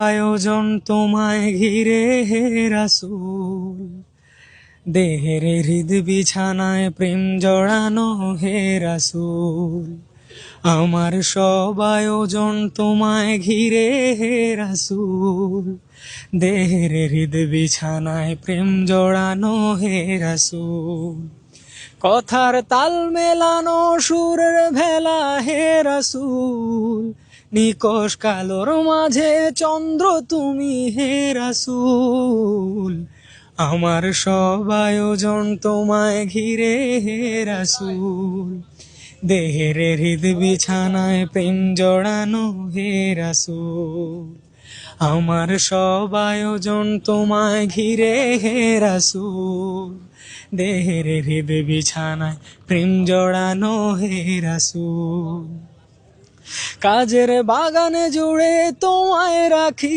আয়োজন তোমায় ঘিরে হে রাসূল, দেহের হৃদ বিছানায় প্রেম জড়ানো হে রাসূল। আমার সব আয়োজন তোমায় ঘিরে হে রাসূল, দেহের হৃদ বিছানায় প্রেম জড়ানো হে রাসূল। কথার তাল মেলানো সুরের ভেলা হে রাসূল, নিকষ কালোর মাঝে চন্দ্র তুমি হে রাসূল। আমার সব আয়োজন তোমায় ঘিরে হে রাসূল, দেহের হৃদ বিছানায় প্রেম জড়ানো হে রাসূল। আমার সব আয়োজন তোমায় ঘিরে হে রাসূল, দেহের হৃদ বিছানায় প্রেম জড়ানো হে রাসূল। কাজের বাগানে জুড়ে তোমায় রাখি